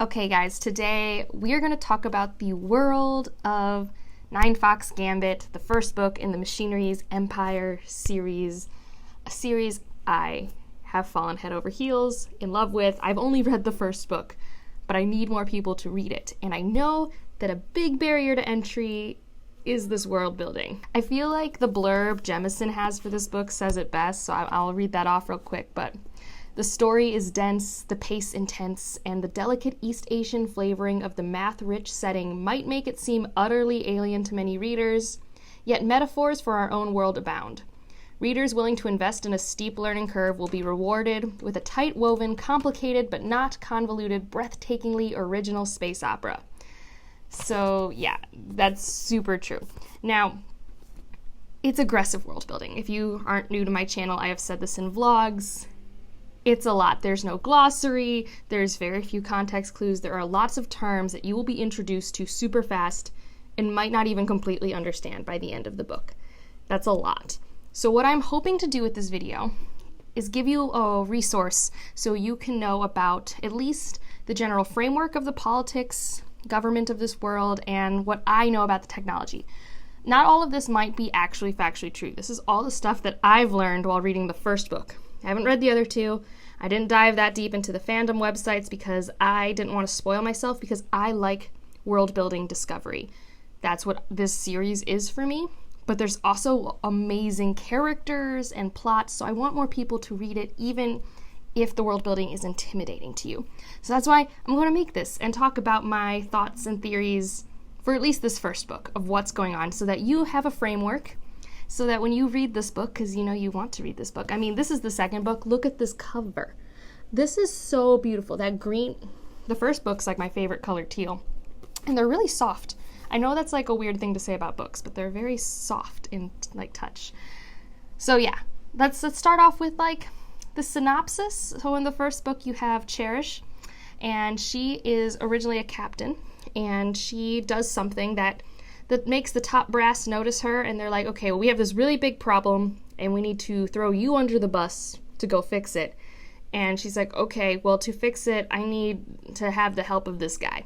Okay guys, today we are going to talk about the world of Ninefox Gambit, the first book in the Machinery's Empire series, a series I have fallen head over heels in love with. I've only read the first book, but I need more people to read it, and I know that a big barrier to entry is this world building. I feel like the blurb Jemison has for this book says it best, so I'll read that off real quick, but the story is dense, the pace intense, and the delicate East Asian flavoring of the math-rich setting might make it seem utterly alien to many readers, yet metaphors for our own world abound. Readers willing to invest in a steep learning curve will be rewarded with a tight-woven, complicated but not convoluted, breathtakingly original space opera. So yeah, that's super true. Now, it's aggressive world building. If you aren't new to my channel, I have said this in vlogs. It's a lot. There's no glossary, there's very few context clues, there are lots of terms that you will be introduced to super fast and might not even completely understand by the end of the book. That's a lot. So what I'm hoping to do with this video is give you a resource so you can know about at least the general framework of the politics, government of this world, and what I know about the technology. Not all of this might be actually factually true. This is all the stuff that I've learned while reading the first book. I haven't read the other two. I didn't dive that deep into the fandom websites because I didn't want to spoil myself, because I like world building discovery. That's what this series is for me. But there's also amazing characters and plots, so I want more people to read it even if the world building is intimidating to you. So that's why I'm going to make this and talk about my thoughts and theories for at least this first book of what's going on, so that you have a framework, so that when you read this book, because you know you want to read this book. I mean, this is the second book. Look at this cover. This is so beautiful. That green, the first book's like my favorite color, teal. And they're really soft. I know that's like a weird thing to say about books, but they're very soft in like touch. So yeah, let's start off with like the synopsis. So in the first book you have Cherish, and she is originally a captain, and she does something that makes the top brass notice her, and they're like, okay, well, we have this really big problem and we need to throw you under the bus to go fix it. And she's like, okay, well, to fix it, I need to have the help of this guy.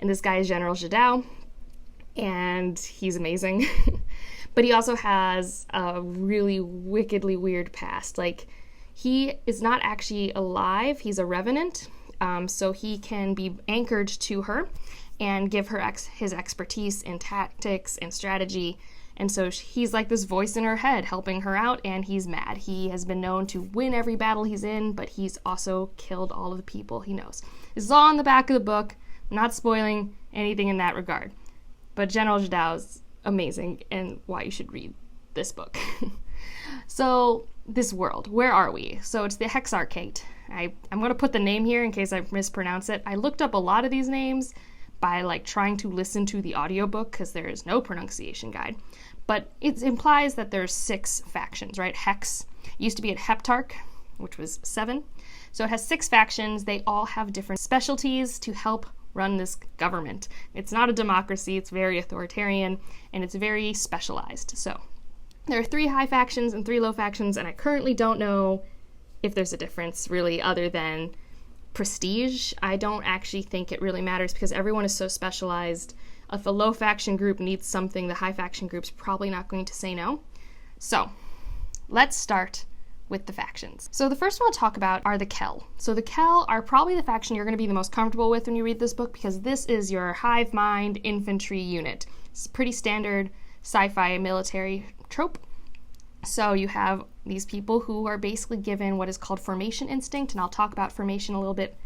And this guy is General Jadao, and he's amazing. But he also has a really wickedly weird past. Like, he is not actually alive, he's a revenant, so he can be anchored to her and give her his expertise in tactics and strategy. And so he's like this voice in her head helping her out, and he's mad. He has been known to win every battle he's in, but he's also killed all of the people he knows. This is all in the back of the book. I'm not spoiling anything in that regard. But General Jadao is amazing, and why you should read this book. So this world, where are we? So it's the Hexarchate. I'm going to put the name here in case I mispronounce it. I looked up a lot of these names by like trying to listen to the audiobook because there is no pronunciation guide. But it implies that there's 6 factions, right? Hex used to be at Heptarch, which was 7. So it has 6 factions. They all have different specialties to help run this government. It's not a democracy, it's very authoritarian, and it's very specialized. So there are 3 high factions and 3 low factions, and I currently don't know if there's a difference really other than prestige. I don't actually think it really matters because everyone is so specialized. If a low faction group needs something, the high faction group's probably not going to say no. So let's start with the factions. So the first one I'll talk about are the Kell. So the Kell are probably the faction you're going to be the most comfortable with when you read this book, because this is your hive mind infantry unit. It's a pretty standard sci-fi military trope. So you have these people who are basically given what is called formation instinct, and I'll talk about formation a little bit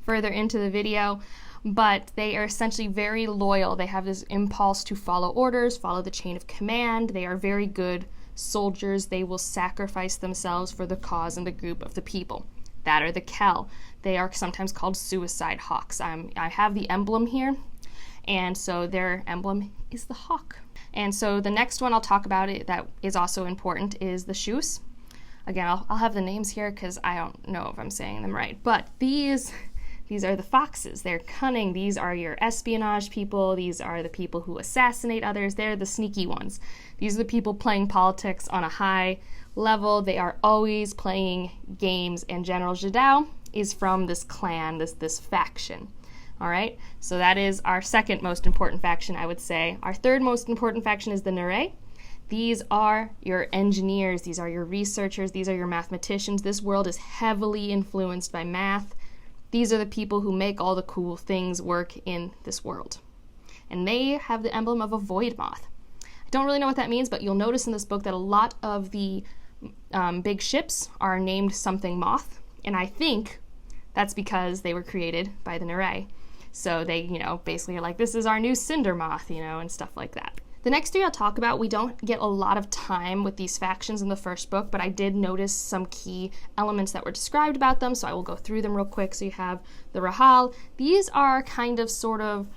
further into the video, but they are essentially very loyal. They have this impulse to follow orders, follow the chain of command. They are very good soldiers. They will sacrifice themselves for the cause and the group of the people. That are the Kell. They are sometimes called suicide hawks. I have the emblem here, and so their emblem is the hawk. And so the next one I'll talk about that is also important is the Shoes. Again, I'll have the names here because I don't know if I'm saying them right. But these are the foxes. They're cunning. These are your espionage people. These are the people who assassinate others. They're the sneaky ones. These are the people playing politics on a high level. They are always playing games. And General Jadao is from this clan, this faction. All right, so that is our second most important faction, I would say. Our third most important faction is the Nere. These are your engineers, these are your researchers, these are your mathematicians. This world is heavily influenced by math. These are the people who make all the cool things work in this world. And they have the emblem of a void moth. I don't really know what that means, but you'll notice in this book that a lot of the big ships are named something moth, and I think that's because they were created by the Nere. So they, basically are like, this is our new cinder moth, and stuff like that. The next three I'll talk about, we don't get a lot of time with these factions in the first book, but I did notice some key elements that were described about them, so I will go through them real quick. So you have the Rahal. These are kind of sort of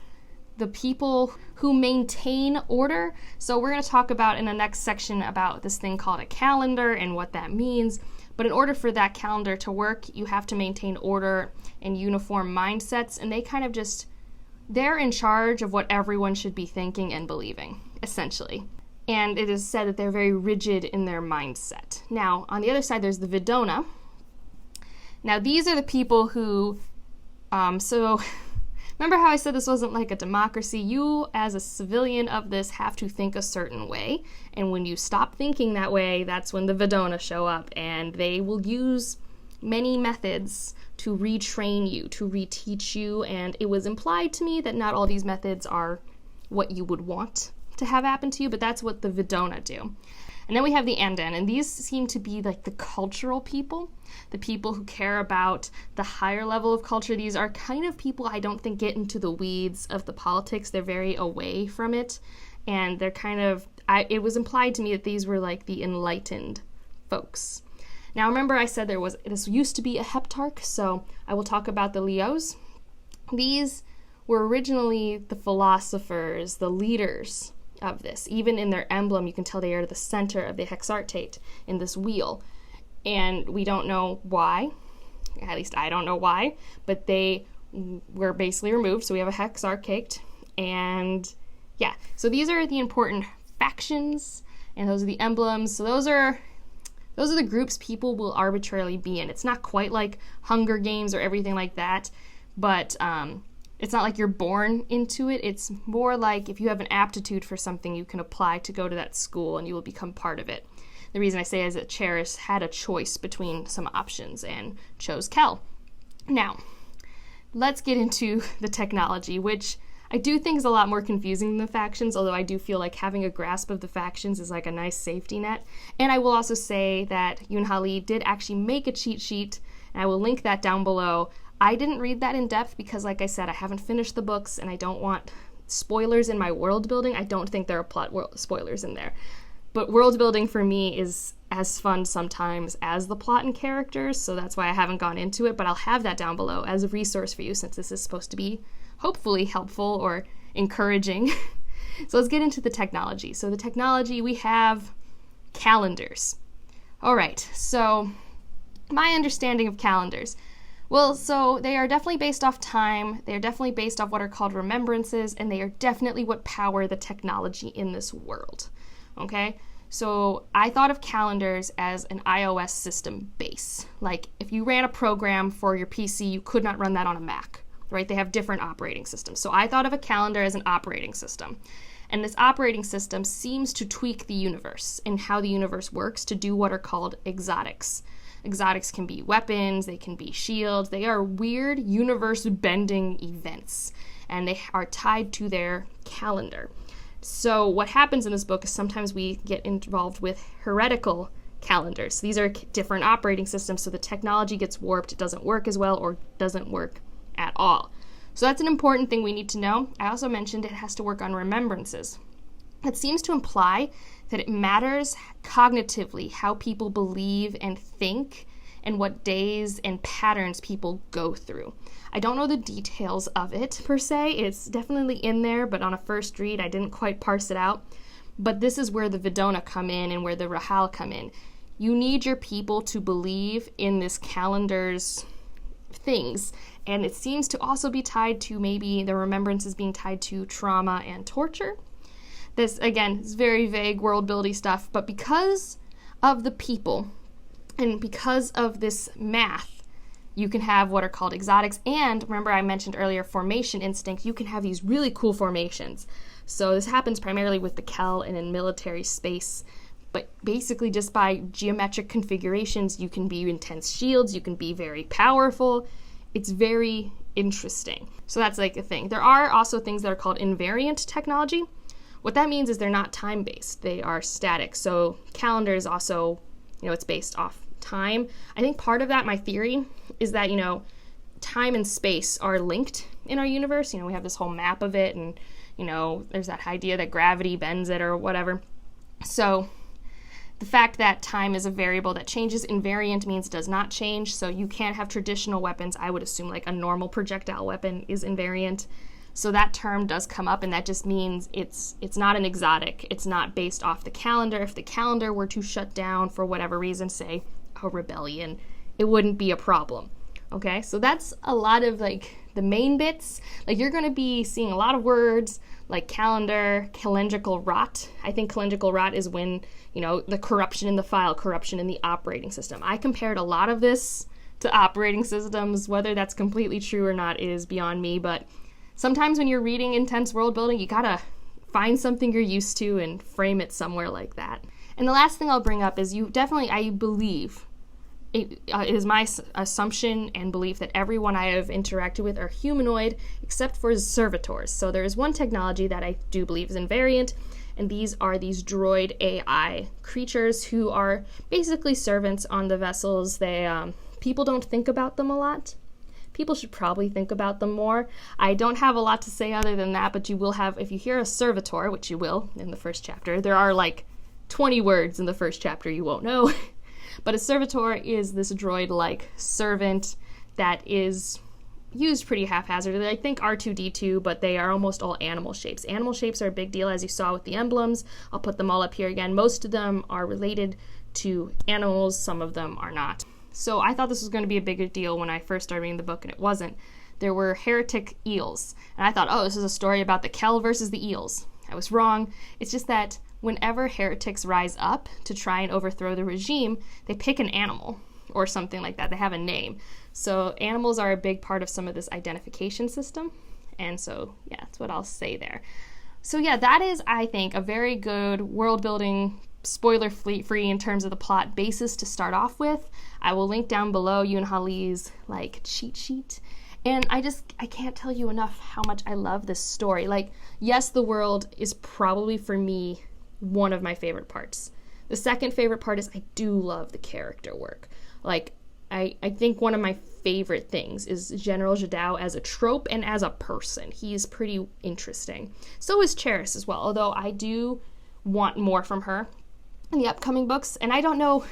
the people who maintain order. So we're going to talk about in the next section about this thing called a calendar and what that means. But in order for that calendar to work, you have to maintain order and uniform mindsets, and they kind of just, they're in charge of what everyone should be thinking and believing, essentially. And it is said that they're very rigid in their mindset. Now, on the other side, there's the Vidona. Now, these are the people who, remember how I said this wasn't like a democracy? You, as a civilian of this, have to think a certain way. And when you stop thinking that way, that's when the Vidona show up. And they will use many methods to retrain you, to reteach you. And it was implied to me that not all these methods are what you would want to have happen to you, but that's what the Vidona do. And then we have the Anden, and these seem to be like the cultural people, the people who care about the higher level of culture. These are kind of people I don't think get into the weeds of the politics. They're very away from it, and they're kind of, it was implied to me that these were like the enlightened folks. Now remember I said this used to be a heptarch, so I will talk about the Leos. These were originally the philosophers, the leaders of this. Even in their emblem, you can tell they are the center of the hexarchate in this wheel. And we don't know why, at least I don't know why, but they were basically removed, so we have a hexarchate. And yeah, so these are the important factions, and those are the emblems. So those are the groups people will arbitrarily be in. It's not quite like Hunger Games or everything like that, but it's not like you're born into it. It's more like if you have an aptitude for something, you can apply to go to that school and you will become part of it. The reason I say is that Cheris had a choice between some options and chose Kel. Now, let's get into the technology, which I do think is a lot more confusing than the factions, although I do feel like having a grasp of the factions is like a nice safety net. And I will also say that Yoon-Ha Lee did actually make a cheat sheet, and I will link that down below. I didn't read that in depth because, like I said, I haven't finished the books and I don't want spoilers in my world building. I don't think there are plot spoilers in there. But world building for me is as fun sometimes as the plot and characters, so that's why I haven't gone into it, but I'll have that down below as a resource for you since this is supposed to be hopefully helpful or encouraging. So let's get into the technology. So the technology, we have calendars. All right, so my understanding of calendars. Well, so they are definitely based off time, they are definitely based off what are called remembrances, and they are definitely what power the technology in this world, okay? So I thought of calendars as an iOS system base. Like if you ran a program for your PC, you could not run that on a Mac, right? They have different operating systems. So I thought of a calendar as an operating system. And this operating system seems to tweak the universe and how the universe works to do what are called exotics. Exotics can be weapons, they can be shields, they are weird universe-bending events, and they are tied to their calendar. So what happens in this book is sometimes we get involved with heretical calendars. These are different operating systems, so the technology gets warped, it doesn't work as well, or doesn't work at all. So that's an important thing we need to know. I also mentioned it has to work on remembrances. That seems to imply that it matters cognitively how people believe and think and what days and patterns people go through. I don't know the details of it per se. It's definitely in there, but on a first read I didn't quite parse it out. But this is where the Vidona come in and where the Rahal come in. You need your people to believe in this calendar's things, and it seems to also be tied to maybe the remembrances being tied to trauma and torture. This, again, is very vague world-building stuff, but because of the people and because of this math, You can have what are called exotics, and remember I mentioned earlier formation instinct, you can have these really cool formations. So this happens primarily with the Kel and in military space, but basically just by geometric configurations, you can be intense shields, you can be very powerful. It's very interesting. So that's like a thing. There are also things that are called invariant technology. What that means is they're not time-based, they are static. So calendar is also, it's based off time. I think part of that, my theory, is that, time and space are linked in our universe. We have this whole map of it, and, there's that idea that gravity bends it or whatever. So the fact that time is a variable that changes, invariant means does not change. So you can't have traditional weapons. I would assume like a normal projectile weapon is invariant. So that term does come up, and that just means it's not an exotic. It's not based off the calendar. If the calendar were to shut down for whatever reason, say a rebellion, it wouldn't be a problem. Okay, so that's a lot of like the main bits. Like you're going to be seeing a lot of words like calendar, calendrical rot. I think calendrical rot is when, the corruption in the file, corruption in the operating system. I compared a lot of this to operating systems. Whether that's completely true or not is beyond me, but sometimes when you're reading intense world building, you gotta find something you're used to and frame it somewhere like that. And the last thing I'll bring up is I believe, it is my assumption and belief that everyone I have interacted with are humanoid except for servitors. So there is one technology that I do believe is invariant, and these are these droid AI creatures who are basically servants on the vessels. People don't think about them a lot. People should probably think about them more. I don't have a lot to say other than that, but you will have, if you hear a servitor, which you will in the first chapter, there are like 20 words in the first chapter you won't know. But a servitor is this droid-like servant that is used pretty haphazardly. I think R2-D2, but they are almost all animal shapes. Animal shapes are a big deal, as you saw with the emblems. I'll put them all up here again. Most of them are related to animals. Some of them are not. So I thought this was going to be a bigger deal when I first started reading the book, and it wasn't. There were heretic eels, and I thought, this is a story about the Kel versus the eels. I was wrong. It's just that whenever heretics rise up to try and overthrow the regime, they pick an animal or something like that. They have a name. So animals are a big part of some of this identification system, and so, that's what I'll say there. So, that is, I think, a very good world-building, spoiler-free in terms of the plot basis to start off with. I will link down below Yoon Ha Lee's cheat sheet. And I can't tell you enough how much I love this story. Yes, the world is probably for me one of my favorite parts. The second favorite part is I do love the character work. I think one of my favorite things is General Jadao as a trope and as a person. He's pretty interesting. So is Cheris as well, although I do want more from her in the upcoming books, and I don't know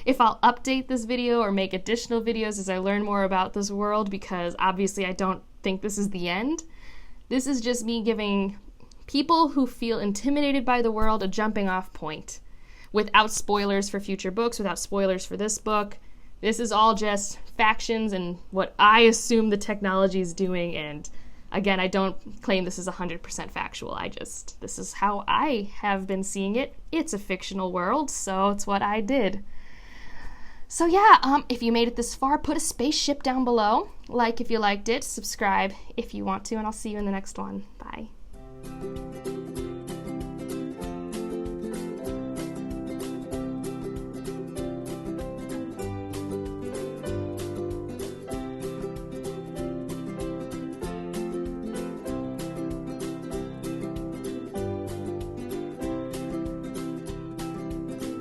if I'll update this video or make additional videos as I learn more about this world, because obviously I don't think this is the end. This is just me giving people who feel intimidated by the world a jumping off point, without spoilers for future books, without spoilers for this book. This is all just factions and what I assume the technology is doing, and again, I don't claim this is 100% factual. This is how I have been seeing it. It's a fictional world, so it's what I did. So if you made it this far, put a spaceship down below. Like if you liked it, subscribe if you want to, and I'll see you in the next one. Bye.